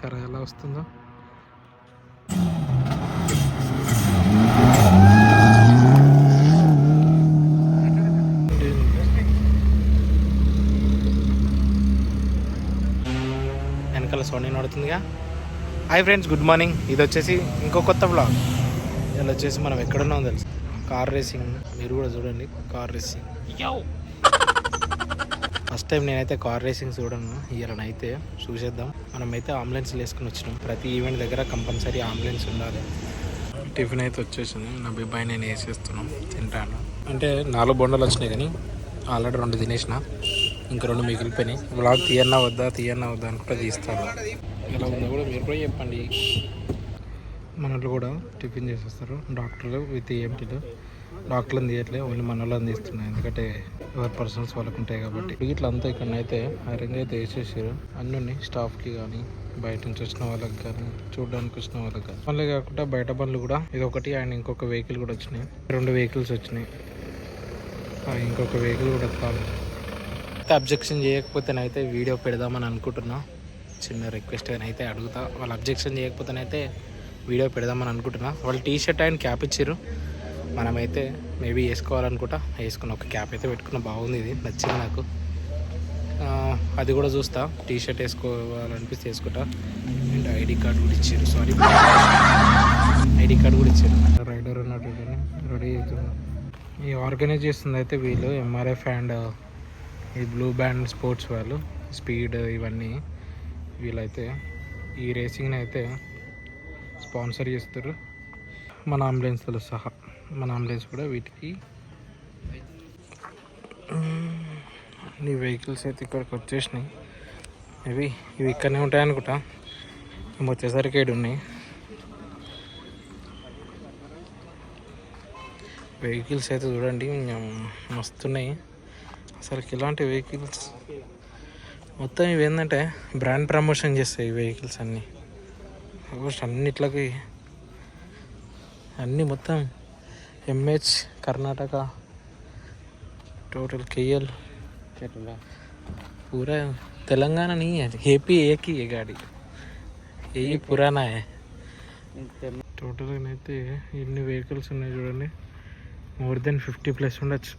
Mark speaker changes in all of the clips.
Speaker 1: చూసారా ఎలా వస్తుందో. వెనకాల సోనీ నడుతుందిగా. Hi friends, good morning. ఇది వచ్చేసి ఇంకో కొత్త బ్లాగ్. ఇలా వచ్చేసి మనం ఎక్కడున్నామో తెలుసు, కార్ రేసింగ్. మీరు కూడా చూడండి కార్ రేసింగ్. ఫస్ట్ టైం నేనైతే కార్ రేసింగ్ చూడను, ఇయర్నైతే చూసేద్దాం. మనమైతే అంబులెన్స్లు వేసుకుని వచ్చినాం. ప్రతి ఈవెంట్ దగ్గర కంపల్సరీ అంబులెన్స్ ఉండాలి. టిఫిన్ అయితే వచ్చేసింది. నా బిబ్బాయి నేను వేసేస్తున్నాం, తింటాను. అంటే 4 బొండలు వచ్చినాయి కానీ ఆల్రెడీ 2 తినేసిన, ఇంకా 2 మిగిలిపోయినాయి. బ్లాగ్ తీయన్నా వద్దా అనుకుంటే తీస్తాను. ఇలా ఉందో కూడా మీరు కూడా చెప్పండి. మనలో కూడా టిఫిన్ చేసేస్తారు డాక్టర్లు విత్ ఏఎంటీలు. డాక్టర్లను తీయట్లేదు, ఓన్లీ మన వాళ్ళని తీస్తున్నాయి. ఎందుకంటే ఎవరి పర్సనల్స్ వాళ్ళకు ఉంటాయి కాబట్టి. ఇట్లా అంతా ఇక్కడనైతే ఐరన్ అయితే వేసేసారు. అన్నీ ఉన్నాయి, స్టాఫ్కి కానీ బయట నుంచి వచ్చిన వాళ్ళకి కానీ చూడడానికి వచ్చిన వాళ్ళకి కానీ. మళ్ళీ కాకుండా బయట బండ్లు కూడా ఇదొకటి అండ్ ఇంకొక వెహికల్ కూడా వచ్చినాయి. 2 వెహికల్స్ వచ్చినాయి. ఇంకొక వెహికల్ కూడా కావాలి. అబ్జెక్షన్ చేయకపోతేనైతే వీడియో పెడదామని అనుకుంటున్నా. చిన్న రిక్వెస్ట్ అయితే అడుగుతా. వాళ్ళు అబ్జెక్షన్ చేయకపోతేనైతే వీడియో పెడదామని అనుకుంటున్నా. వాళ్ళు టీ-షర్ట్ అండ్ క్యాప్ ఇచ్చారు. మనమైతే మేబీ వేసుకోవాలనుకుంటా. వేసుకున్న ఒక క్యాప్ అయితే పెట్టుకున్న, బాగుంది, ఇది నచ్చింది నాకు. అది కూడా చూస్తా. టీ-షర్ట్ వేసుకోవాలనిపిస్తే వేసుకుంటా. అండ్ ఐడి కార్డు కూడా ఇచ్చారు. సారీ, ఐడి కార్డు కూడా ఇచ్చారు. రైడర్ ఉన్నట్టు రెడీ అవుతున్నా. ఈ ఆర్గనైజ్ చేస్తుంది అయితే వీళ్ళు ఎంఆర్ఎఫ్ అండ్ ఈ బ్లూ బ్యాండ్ స్పోర్ట్స్ వాళ్ళు, స్పీడ్ ఇవన్నీ వీళ్ళైతే ఈ రేసింగ్ని అయితే స్పాన్సర్ చేస్తారు. మన అంబులెన్స్తో సహా. మన అంబులెన్స్ కూడా వీటికి అన్ని వెహికల్స్ అయితే ఇక్కడికి వచ్చేసినాయి. ఇవి ఇక్కడనే ఉంటాయి అనుకుంటా. మేము వచ్చేసరికి 7 ఉన్నాయి వెహికల్స్ అయితే. చూడండి మస్తున్నాయి అసలు. ఇలాంటి వెహికల్స్ మొత్తం ఇవి ఏంటంటే బ్రాండ్ ప్రమోషన్ చేస్తాయి ఈ వెహికల్స్ అన్నీ. అన్నిట్లకి అన్నీ మొత్తం ఎంహెచ్ కర్ణాటక టోటల్ కేఎల్ पूरा तेलंगाना नहीं है, ఏపీ एक ही है गाड़ी, यही पुराना है. టోటల్గా అయితే ఎన్ని వెహికల్స్ ఉన్నాయి చూడండి. మోర్ దెన్ 50+ ఉండొచ్చు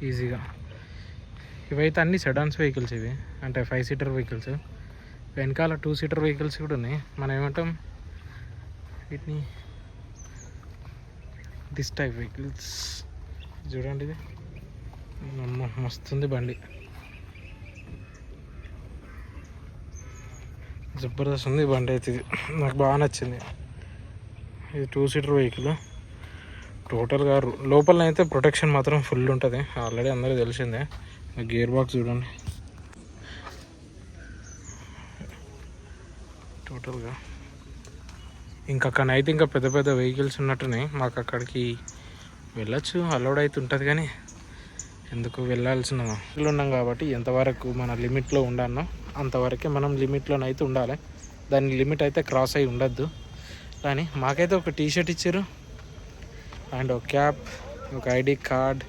Speaker 1: ఈజీగా. ఇవైతే అన్ని సెడాన్స్ వెహికల్స్. ఇవి అంటే 5 సీటర్ వెహికల్స్. వెనకాల 2 సీటర్ వెహికల్స్ కూడా ఉన్నాయి. మనం ఏమంటాం వీటిని, దిస్ టైప్ వెహికల్స్. చూడండి, ఇది మస్తుంది బండి, జబర్దస్త్ ఉంది బండి అయితే. ఇది నాకు బాగా నచ్చింది. ఇది 2 సీటర్ వెహికల్. టోటల్గా లోపల అయితే ప్రొటెక్షన్ మాత్రం ఫుల్ ఉంటుంది, ఆల్రెడీ అందరికీ తెలిసిందే. గేర్ బాక్స్ చూడండి టోటల్గా. అక్కడనైతే ఇంకా పెద్ద పెద్ద వెహికల్స్ ఉన్నట్టున్నాయి. మాకు అక్కడికి వెళ్ళొచ్చు, అలౌడ్ అయితే ఉంటుంది కానీ ఎందుకు వెళ్ళాల్సిన ఉన్నాం కాబట్టి ఎంతవరకు మన లిమిట్లో ఉండాలనో అంతవరకే మనం లిమిట్లోనైతే ఉండాలి. దాని లిమిట్ అయితే క్రాస్ అయి ఉండద్దు. కానీ మాకైతే ఒక టీ-షర్ట్ ఇచ్చారు అండ్ ఒక క్యాప్, ఒక ఐడి కార్డ్.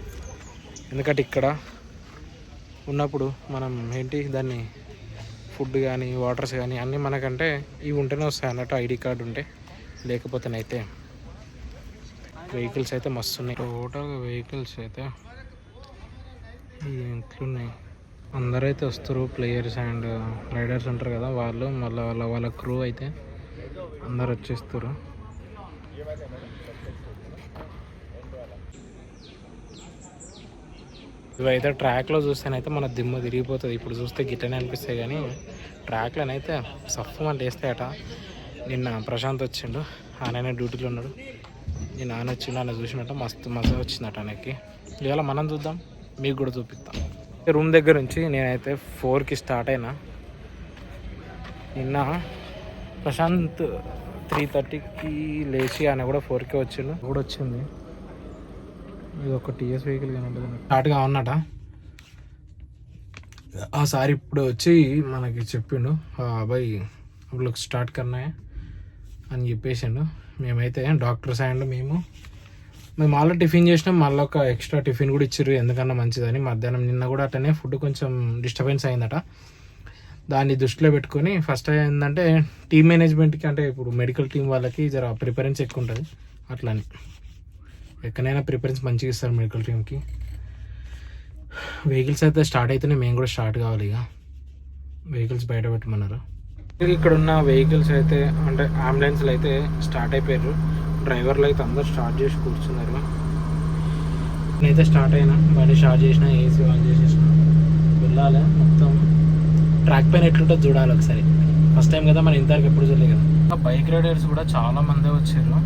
Speaker 1: ఎందుకంటే ఇక్కడ ఉన్నప్పుడు మనం ఏంటి దాన్ని ఫుడ్ కానీ వాటర్స్ కానీ అన్నీ మనకంటే ఇవి ఉంటేనే వస్తాయి అన్నట్టు, ఐడి కార్డు ఉంటే. లేకపోతేనైతే వెహికల్స్ అయితే మస్తు ఉన్నాయి. టోటల్గా వెహికల్స్ అయితే ఇంట్లున్నాయి. అందరైతే వస్తారు, ప్లేయర్స్ అండ్ రైడర్స్ ఉంటారు కదా వాళ్ళు, మళ్ళీ వాళ్ళ క్రూ అయితే అందరు వచ్చేస్తారు. ఇవైతే ట్రాక్లో చూస్తేనైతే మన దిమ్మ తిరిగిపోతుంది. ఇప్పుడు చూస్తే గిట్టనే అనిపిస్తాయి కానీ ట్రాక్లోనైతే సఫ్ఫమంటే వేస్తాయట. నిన్న ప్రశాంత్ వచ్చిండు, ఆయననే డ్యూటీలో ఉన్నాడు. నేను ఆయన వచ్చిండు, ఆయన చూసినట్ట మస్తు మజా వచ్చిందట ఆయనకి. ఇవాళ మనం చూద్దాం, మీకు కూడా చూపిస్తాం. రూమ్ దగ్గర నుంచి నేనైతే 4కి స్టార్ట్ అయినా. నిన్న ప్రశాంత్ 3:30కి లేచి ఆయన కూడా 4కే వచ్చిండు. కూడా వచ్చింది. ఇది ఒక టీఎస్ వెహికల్ కానీ స్టార్ట్గా ఉన్నట. ఆ సార్ ఇప్పుడు వచ్చి మనకి చెప్పిండు, అబ్బాయి ఇప్పుడు స్టార్ట్ కర్నాయే అని చెప్పేసిండు. మేమైతే డాక్టర్స్ అండ్ మేము ఆల్రెడీ టిఫిన్ చేసినాం. మళ్ళీ ఒక ఎక్స్ట్రా టిఫిన్ కూడా ఇచ్చారు, ఎందుకన్నా మంచిదని. మధ్యాహ్నం నిన్న కూడా అట్టనే ఫుడ్ కొంచెం డిస్టర్బెన్స్ అయిందట. దాన్ని దృష్టిలో పెట్టుకొని ఫస్ట్ ఏంటంటే టీమ్ మేనేజ్మెంట్కి, అంటే ఇప్పుడు మెడికల్ టీం వాళ్ళకి జర ప్రిఫరెన్స్ ఎక్కువ ఉంటుంది. అట్లని ఎక్కడైనా ప్రిఫరెన్స్ మంచిగా ఇస్తారు మెడికల్ టీంకి. వెహికల్స్ అయితే స్టార్ట్ అయితేనే మేము కూడా స్టార్ట్ కావాలి. ఇక వెహికల్స్ బయట పెట్టమన్నారు. ఇక్కడ ఉన్న వెహికల్స్ అయితే అంటే అంబులెన్స్లు అయితే స్టార్ట్ అయిపోయారు. డ్రైవర్లు అయితే అందరు స్టార్ట్ చేసి కూర్చున్నారు. నేనైతే స్టార్ట్ అయినా, బండి స్టార్ట్ చేసిన, ఏసీ ఆన్ చేసేసిన, వెళ్ళాలి. మొత్తం ట్రాక్ పైన ఎట్లుంటుంది చూడాలి ఒకసారి. ఫస్ట్ టైం కదా, మనం ఇంతవరకు ఎప్పుడు చూడలేదు కదా. బైక్ రైడర్స్ కూడా చాలా మందే వచ్చారు.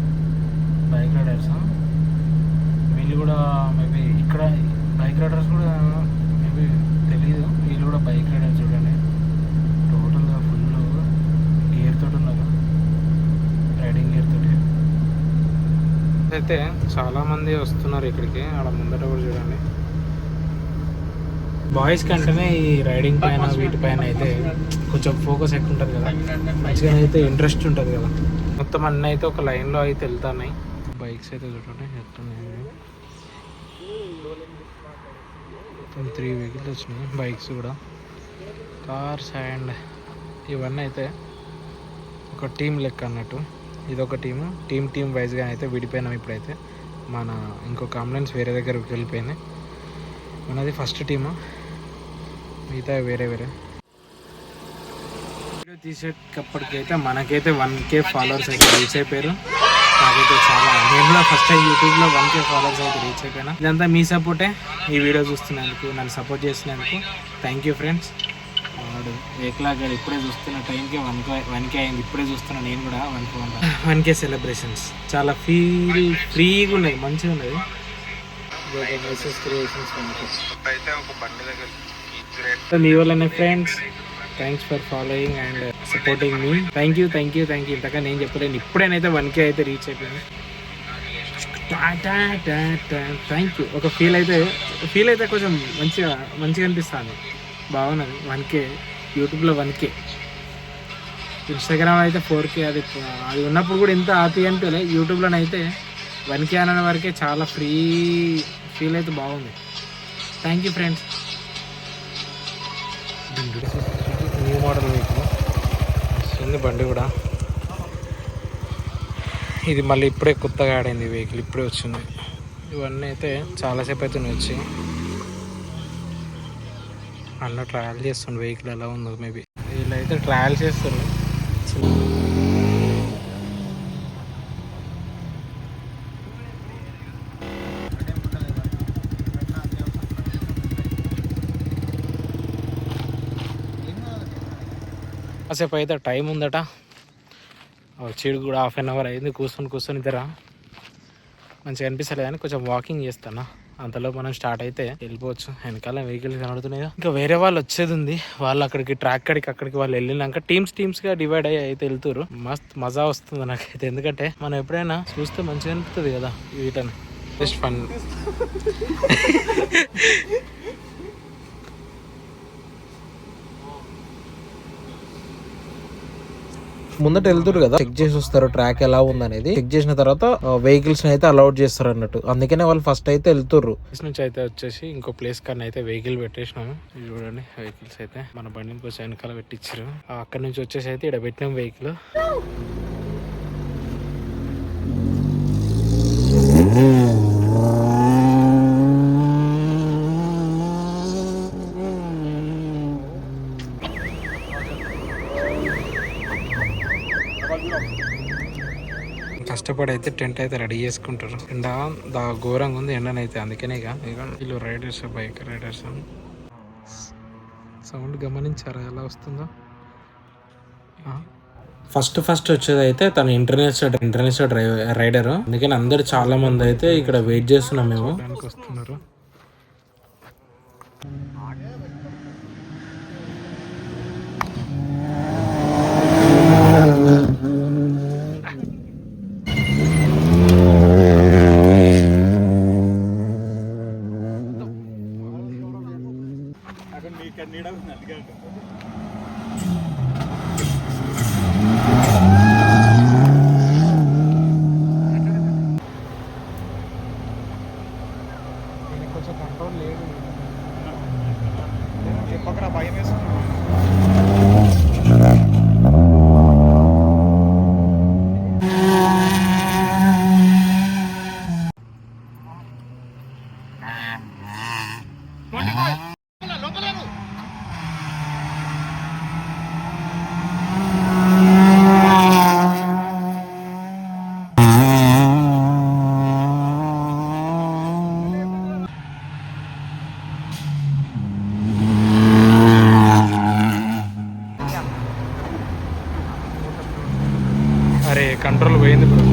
Speaker 1: బైక్ రైడర్స్ వీళ్ళు కూడా మేబీ ఇక్కడ బైక్ రైడర్స్ కూడా మేబీ తెలియదు. వీళ్ళు కూడా బైక్ రైడర్స్ చూడండి. టోటల్గా ఫుల్ గేర్ తోటి ఉన్నారు, రైడింగ్ గేర్ తోటి. అయితే చాలామంది వస్తున్నారు ఇక్కడికి. ఆడ ముందట కూడా చూడండి. బాయ్స్ కంటేనే ఈ రైడింగ్ పైన వీటిపైన అయితే కొంచెం ఫోకస్ ఎక్కువ ఉంటుంది కదా, మంచిగా అయితే ఇంట్రెస్ట్ ఉంటుంది కదా. మొత్తం అన్నీ అయితే ఒక లైన్లో అయితే వెళ్తున్నాయి. బైక్స్ అయితే చూడండి ఎట్లున్నాయి. మొత్తం 3 వెహికల్స్ వచ్చినాయి. బైక్స్ కూడా, కార్స్ అండ్ ఇవన్నీ అయితే ఒక టీం లెక్క అన్నట్టు. ఇదొక టీము, టీం వైజ్గా అయితే విడిపోయినాం. ఇప్పుడైతే మన ఇంకొక అంబులెన్స్ వేరే దగ్గరికి వెళ్ళిపోయింది. మనది ఫస్ట్ టీము, మిగతా వేరే వేరే. వీడియో తీసేటప్పటికైతే మనకైతే 1K ఫాలోవర్స్ అయితే రీచ్ అయిపోయారు. నాకైతే చాలా, నేను కూడా ఫస్ట్ టైం యూట్యూబ్లో 1K ఫాలోవర్స్ అయితే రీచ్ అయిపోయినా. ఇదంతా మీ సపోర్టే. ఈ వీడియో చూస్తున్నందుకు, నన్ను సపోర్ట్ చేసినందుకు థ్యాంక్ యూ ఫ్రెండ్స్. వాడు ఏకలాగా ఇప్పుడే చూస్తున్న టైంకి 1K అయింది. ఇప్పుడే చూస్తున్నా నేను కూడా 1K సెలబ్రేషన్స్. చాలా ఫ్రీగా ఉన్నది, మంచిగా ఉన్నది. మీ వల్లనే friends, thanks for following and supporting me. Thank you. ఇంతగా నేను చెప్పలేను. ఇప్పుడేనైతే 1K అయితే రీచ్ అయిపోయింది. Thank you. ఒక ఫీల్ అయితే కొంచెం మంచిగా అనిపిస్తుంది. బాగున్నది. 1K యూట్యూబ్లో 1K, ఇన్స్టాగ్రామ్ అయితే 4K. అది ఉన్నప్పుడు కూడా ఇంత హ్యాపీ అనిపించలే. యూట్యూబ్లోనైతే 1K అనే వరకే చాలా ఫీల్ అయితే బాగుంది. Thank you friends. New model vehicle వస్తుంది, బండి కూడా. ఇది మళ్ళీ ఇప్పుడే కొత్తగా ఆడింది వెహికల్, ఇప్పుడే వచ్చింది. ఇవన్నీ అయితే చాలాసేపు అయితే వచ్చి అన్న ట్రయల్ చేస్తుండు వెహికల్ ఎలా ఉందో. మేబీ వీళ్ళైతే ట్రయల్ చేస్తారు. కాసేపు అయితే టైం ఉందట, వచ్చేడు కూడా 1/2 అవర్ అయింది. కూర్చొని ఇద్దర మంచిగా అనిపిస్తలేదు అని కొంచెం వాకింగ్ చేస్తాను. అంతలో మనం స్టార్ట్ అయితే వెళ్ళిపోవచ్చు. వెనకాల వెహికల్స్ కనబడుతున్నాయి. ఇంకా వేరే వాళ్ళు వచ్చేది ఉంది. వాళ్ళు అక్కడికి ట్రాక్ అక్కడికి వాళ్ళు వెళ్ళినాక టీమ్స్గా డివైడ్ అయ్యి అయితే వెళ్తారు. మస్త్ మజా వస్తుంది నాకైతే. ఎందుకంటే మనం ఎప్పుడైనా చూస్తే మంచిగా అనిపిస్తుంది కదా వీటని. Just fun. ముందట వెళ్తారు కదా, చెక్ చేసి వస్తారు ట్రాక్ ఎలా ఉందనేది. చెక్ చేసిన తర్వాత వెహికల్స్ అయితే అలౌట్ చేస్తారు అన్నట్టు. అందుకనే వాళ్ళు ఫస్ట్ అయితే వెళ్తారు. నుంచి అయితే వచ్చేసి ఇంకో ప్లేస్ కన్నా అయితే వెహికల్ పెట్టేసినాము. చూడండి వెహికల్స్ అయితే మన బండిని కొంచెం వెనకాల పెట్టించారు. అక్కడ నుంచి వచ్చేసి అయితే ఇక్కడ పెట్టినాం వెహికల్. కష్టపడి అయితే టెంట్ అయితే రెడీ చేసుకుంటారు. ఎండ ఘోరంగా ఉంది ఎండనైతే. అందుకనే ఇక వీళ్ళు రైడర్స్, బైక్ రైడర్స్. సౌండ్ గమనించారా ఎలా వస్తుందో? ఫస్ట్ వచ్చేది అయితే తను ఇంటర్నేషనల్ రైడర్. అందుకని అందరు చాలా మంది అయితే ఇక్కడ వెయిట్ చేస్తున్నాం మేము. వస్తున్నారు. కొంచెం కంట్రోల్ లేదు. చెప్పకరా, భయం వేస్తుంది. అరే కంట్రోల్ పోయింది బ్రో.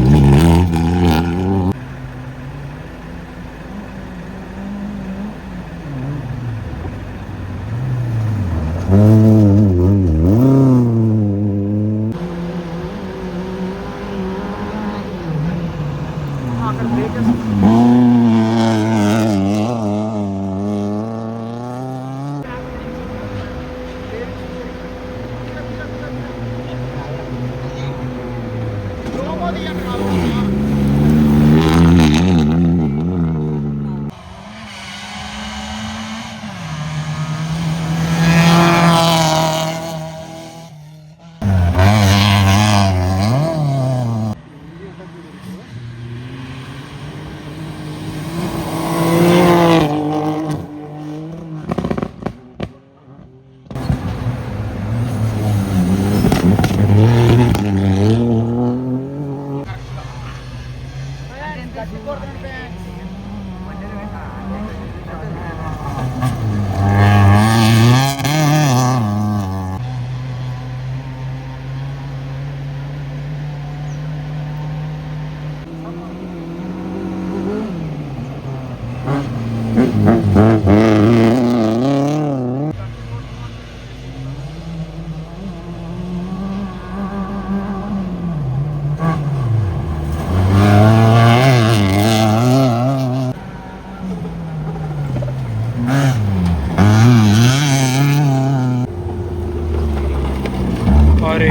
Speaker 1: అరే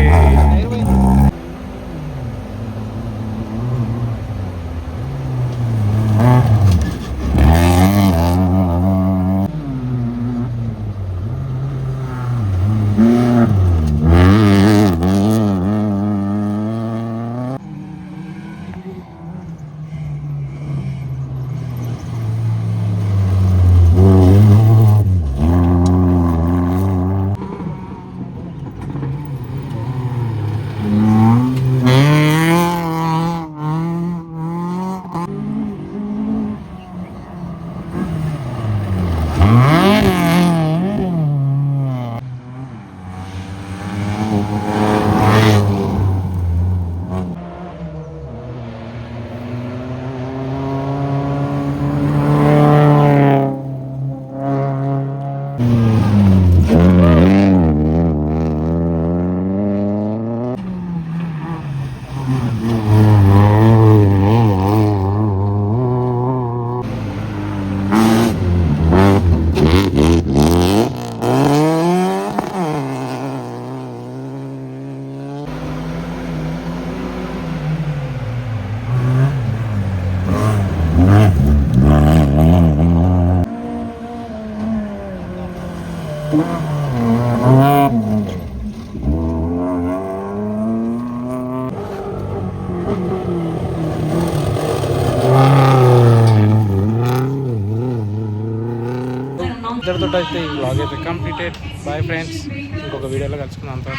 Speaker 1: ఇద్దరితో అయితే ఈ బ్లాగ్ అయితే కంప్లీటెడ్. బాయ్ ఫ్రెండ్స్, ఇంకొక వీడియోలో కలుసుకుందాం అంతా.